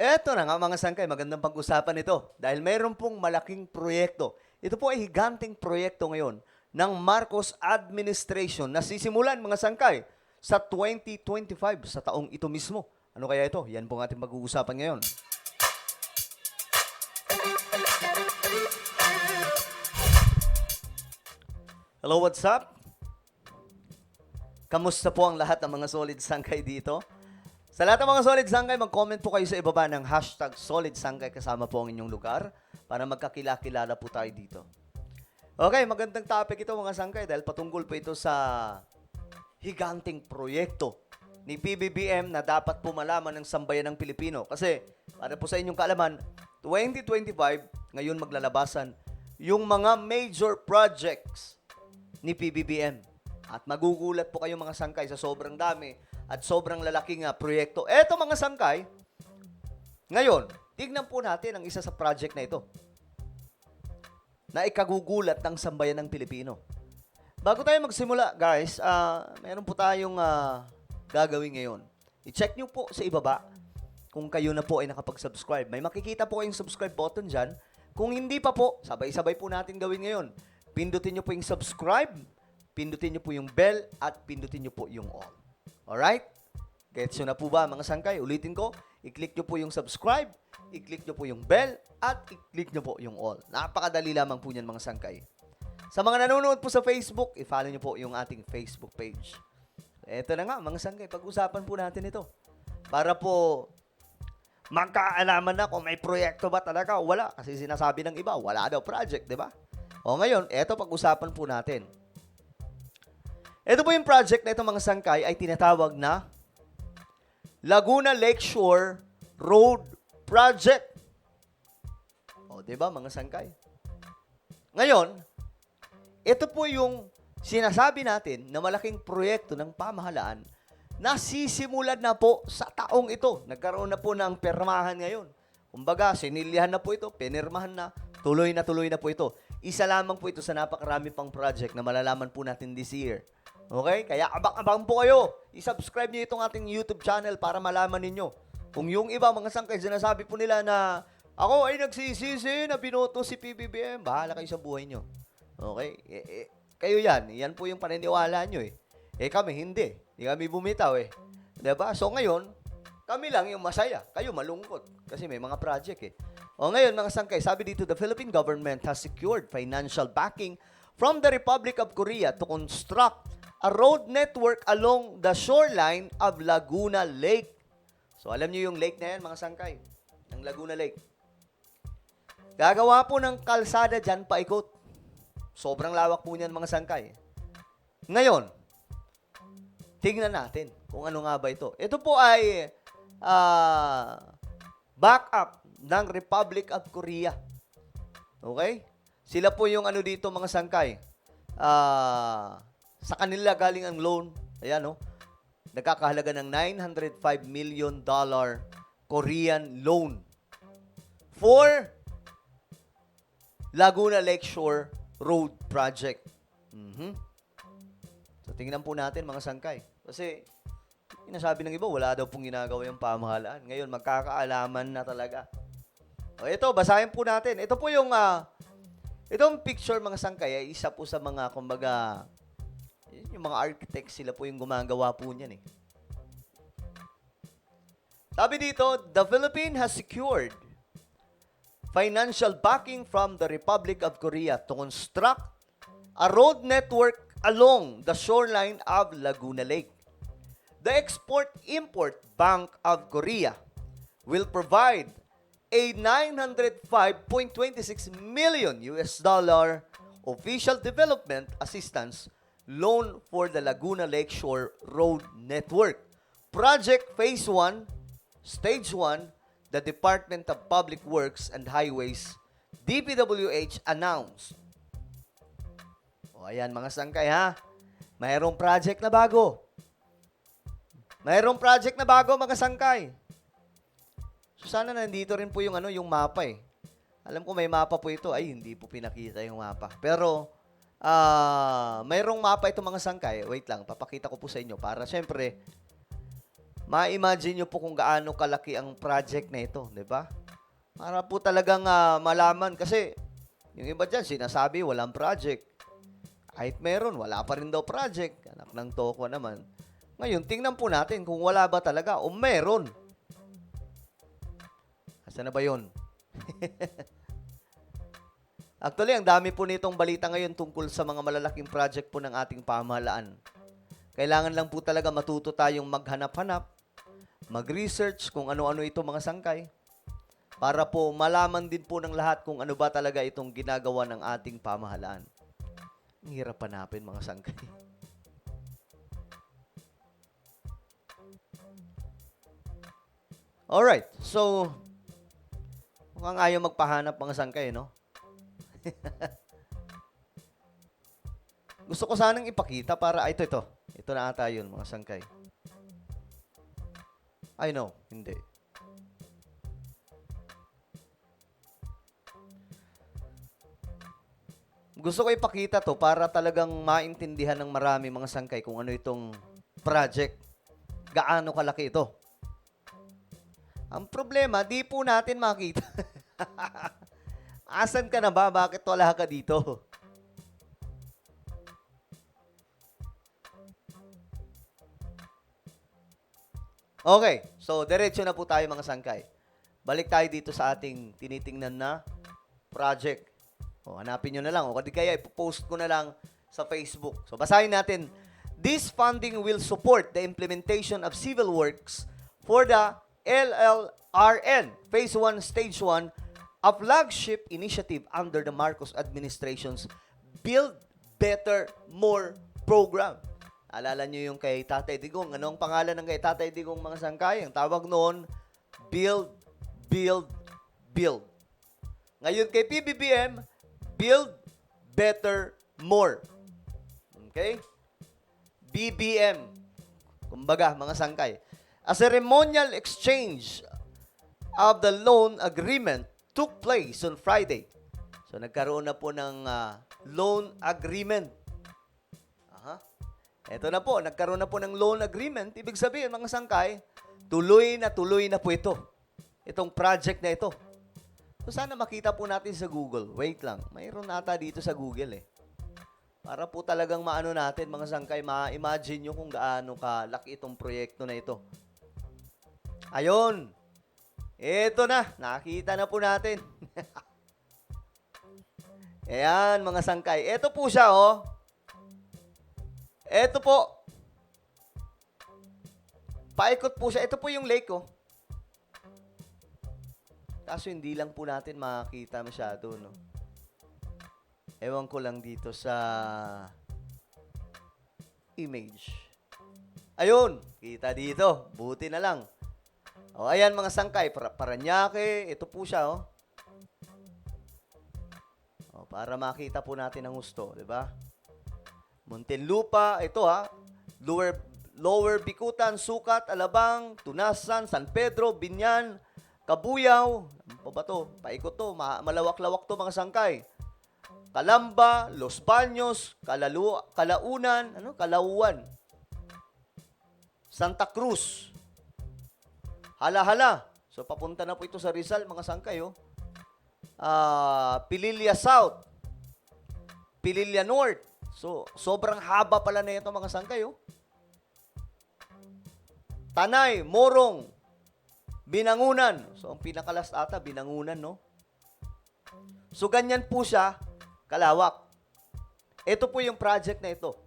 Eto na nga mga sangkay, magandang pag-usapan ito dahil mayroon pong malaking proyekto. Ito po ay higanting proyekto ngayon ng Marcos Administration na sisimulan mga sangkay sa 2025, sa taong ito mismo. Ano kaya ito? Yan po ang ating pag-uusapan ngayon. Hello, what's up? Kamusta po ang lahat ng mga solid sangkay dito? Sa lahat ng mga solid sangkay, mag-comment po kayo sa ibaba ng hashtag solid sangkay kasama po ang inyong lugar para magkakilala po tayo dito. Okay, magandang topic ito mga sangkay dahil patungkol po ito sa higanting proyekto ni PBBM na dapat po malaman ng sambayan ng Pilipino. Kasi, para po sa inyong kaalaman, 2025, ngayon maglalabasan yung mga major projects ni PBBM. At magugulat po kayo mga sangkay sa sobrang dami at sobrang lalaking proyekto. Eto mga sangkay, ngayon, tignan po natin ang isa sa project na ito na ikagugulat ng sambayan ng Pilipino. Bago tayo magsimula, guys, meron po tayong gagawin ngayon. I-check nyo po sa ibaba kung kayo na po ay nakapag-subscribe. May makikita po kayong subscribe button dyan. Kung hindi pa po, sabay-sabay po natin gawin ngayon. Pindutin nyo po yung subscribe, pindutin nyo po yung bell, at pindutin nyo po yung all. Alright? Gets nyo na po ba mga sangkay? Ulitin ko, i-click nyo po yung subscribe, i-click nyo po yung bell, at i-click nyo po yung all. Napakadali lamang po niyan mga sangkay. Sa mga nanonood po sa Facebook, i-follow nyo po yung ating Facebook page. Eto na nga mga sangkay, pag-usapan po natin ito. Para po magkaalaman na kung may proyekto ba talaga o wala. Kasi sinasabi ng iba, wala daw project, di ba? O ngayon, eto pag-usapan po natin. Ito po yung project na ito mga sangkay ay tinatawag na Laguna Lakeshore Road Project. O, diba mga sangkay? Ngayon, ito po yung sinasabi natin na malaking proyekto ng pamahalaan na sisimulan na po sa taong ito. Nagkaroon na po ng permahan ngayon. Kumbaga, sinilihan na po ito, pinirmahan na tuloy na po ito. Isa lamang po ito sa napakarami pang project na malalaman po natin this year. Okay? Kaya abang-abang po kayo. I-subscribe niyo itong ating YouTube channel para malaman ninyo. Kung yung iba, mga sangkay, sinasabi po nila na ako ay nagsisisi na binoto si PBBM. Bahala kayo sa buhay nyo. Okay? Kayo yan. Yan po yung paniniwala nyo eh. Kami hindi. Hindi kami bumitaw eh. Diba? So ngayon, kami lang yung masaya. Kayo malungkot. Kasi may mga project eh. O ngayon, mga sangkay, sabi dito, the Philippine government has secured financial backing from the Republic of Korea to construct a road network along the shoreline of Laguna Lake. So, alam niyo yung lake na yan, mga sangkay, ng Laguna Lake. Gagawa po ng kalsada dyan paikot. Sobrang lawak po niyan, mga sangkay. Ngayon, tingnan natin kung ano nga ba ito. Ito po ay backup ng Republic of Korea. Okay? Sila po yung ano dito, mga sangkay. Sa kanila galing ang loan, ayan no, nagkakahalaga ng $905 million Korean loan for Laguna Lakeshore Road Project. So, tingnan po natin mga sangkay. Kasi, sinasabi ng iba, wala daw pong ginagawa yung pamahalaan. Ngayon, magkakaalaman na talaga. O, ito, basahin po natin. Ito po yung, itong picture mga sangkay ay isa po sa mga, kumbaga, yung mga architects, sila po yung gumagawa po niyan eh. Sabi dito, the Philippines has secured financial backing from the Republic of Korea to construct a road network along the shoreline of Laguna Lake. The Export-Import Bank of Korea will provide a $905.26 million official development assistance loan for the Laguna Lakeshore Road Network. Project Phase 1, Stage 1, the Department of Public Works and Highways, DPWH, announced. O ayan mga sangkay ha, mayroong project na bago. Mayroong project na bago mga sangkay. So sana nandito rin po yung ano, yung mapa eh. Alam ko may mapa po ito. Ay, hindi po pinakita yung mapa. Pero mayroong mapa ito mga sangkay. Wait lang, papakita ko po sa inyo para syempre ma-imagine nyo po kung gaano kalaki ang project na ito, di ba? Para po talagang malaman kasi yung iba dyan sinasabi walang project. Kahit meron, wala pa rin daw project. Anak ng toko naman. Ngayon, tingnan po natin kung wala ba talaga o meron. Asa na ba yun? Actually, ang dami po nitong balita ngayon tungkol sa mga malalaking project po ng ating pamahalaan. Kailangan lang po talaga matuto tayong maghanap-hanap, mag-research kung ano-ano ito mga sangkay, para po malaman din po ng lahat kung ano ba talaga itong ginagawa ng ating pamahalaan. Ang hirap hanapin mga sangkay. Alright, so mukhang ayaw magpahanap mga sangkay, no? Gusto ko sanang ipakita para, ito. Ito na ata yun, mga sangkay. I know, hindi. Gusto ko ipakita to para talagang maintindihan ng marami mga sangkay kung ano itong project. Gaano kalaki ito. Ang problema, di po natin makita. Asan ka na ba? Bakit wala ka dito? Okay, so diretso na po tayo mga sangkay. Balik tayo dito sa ating tinitingnan na project. O, hanapin nyo na lang. O, kaya ipopost ko na lang sa Facebook. So, basahin natin. This funding will support the implementation of civil works for the LLRN Phase 1, Stage 1, a flagship initiative under the Marcos administration's Build Better, More program. Alala nyo yung kay Tatay Digong. Anong pangalan ng kay Tatay Digong mga sangkay? Ang tawag noon, Build, Build, Build. Ngayon kay PBBM, Build Better, More. Okay? BBM. Kumbaga, mga sangkay. A ceremonial exchange of the loan agreement took place on Friday. So, nagkaroon na po ng loan agreement. Ito na po, nagkaroon na po ng loan agreement. Ibig sabihin, mga sangkay, tuloy na po ito. Itong project na ito. So, sana makita po natin sa Google. Wait lang, mayroon ata dito sa Google eh. Para po talagang maano natin, mga sangkay, ma-imagine nyo kung gaano kalaki itong proyekto na ito. Ayun. Ito na, nakita na po natin. Ayan, mga sangkay. Ito po siya, oh. Ito po. Paikot po siya. Ito po yung lake, oh. Kaso hindi lang po natin makakita masyado, no? Ewan ko lang dito sa image. Ayun, kita dito. Buti na lang. O, ayan mga sangkay. Paranaque. Ito po siya, oh. O, para makita po natin ang gusto, di ba? Muntinlupa, ito Lower Bicutan, Sucat, Alabang, Tunasan, San Pedro, Binyan, Kabuyaw, ano pa ba to? Paikot to, malawak-lawak to mga sangkay. Calamba, Los Baños, Calaunan, Calauan, Santa Cruz, Hala-hala. So, papunta na po ito sa Rizal, mga sangkay, oh. Pililla South, Pililla North. So, sobrang haba pala na ito, mga sangkay, oh. Tanay, Morong, Binangunan. So, ang pinakalas ata, Binangunan, no? So, ganyan po siya, kalawak. Ito po yung project na ito.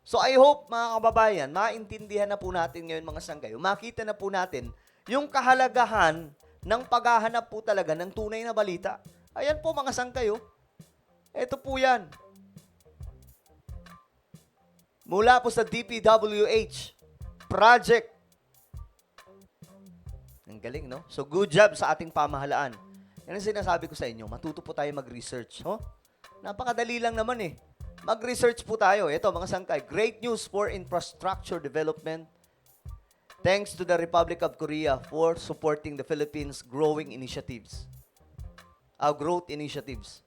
So, I hope, mga kababayan, maintindihan na po natin ngayon, mga sangkay. Makita na po natin yung kahalagahan ng paghahanap po talaga ng tunay na balita. Ayan po, mga sangkay, oh. Ito po yan. Mula po sa DPWH project. Ang galing, no? So, good job sa ating pamahalaan. Yan ang sinasabi ko sa inyo. Matuto po tayo mag-research. Oh? Napakadali lang naman eh. Mag-research po tayo. Ito, mga sangkay. Great news for infrastructure development. Thanks to the Republic of Korea for supporting the Philippines' growing initiatives. Growth initiatives.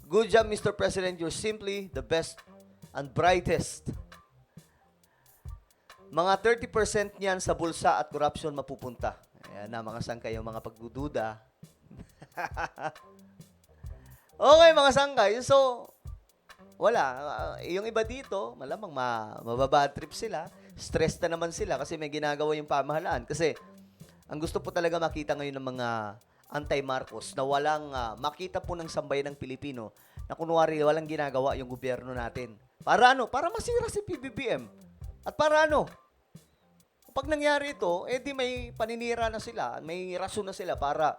Good job, Mr. President. You're simply the best and brightest. mga 30% niyan sa bulsa at corruption mapupunta. Ayan na mga sangkay, yung mga pagdududa. Okay, mga sangkay. So, wala. Yung iba dito, malamang mababad trip sila. Stress na naman sila kasi may ginagawa yung pamahalaan. Kasi, ang gusto po talaga makita ngayon ng mga anti-Marcos na walang makita po ng sambayan ng Pilipino na kunwari walang ginagawa yung gobyerno natin. Para ano? Para masira si PBBM. At para ano? Pag nangyari ito, di may paninira na sila, may rason na sila para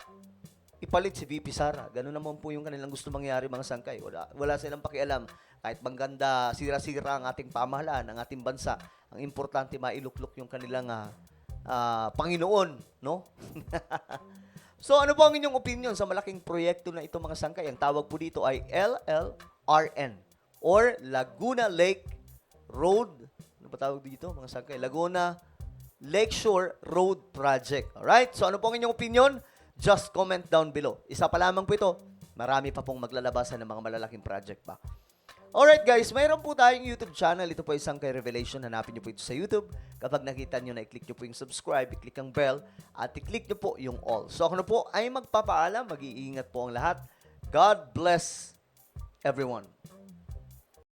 ipalit si VP Sara. Ganun naman po yung kanilang gusto mangyari mga sangkay. Wala silang pakialam. Kahit bang ganda, sira-sira ang ating pamahalaan, ang ating bansa. Ang importante, mailuklok yung kanilang Panginoon, no? So, ano po ang inyong opinion sa malaking proyekto na ito mga sangkay? Ang tawag po dito ay LLRN or Laguna Lake Road. Ano ba tawag dito mga sangkay? Laguna Lakeshore Road Project. Alright? So, ano po ang inyong opinion? Just comment down below. Isa pa lamang po ito. Marami pa pong maglalabasan ng mga malalaking project pa. Alright guys, mayroon po tayong YouTube channel. Ito po ay Sangkay Revelation. Hanapin nyo po ito sa YouTube. Kapag nakita nyo na, i-click nyo po yung subscribe, i-click ang bell, at i-click nyo po yung all. So ako na po ay magpapaalam. Mag-iingat po ang lahat. God bless everyone.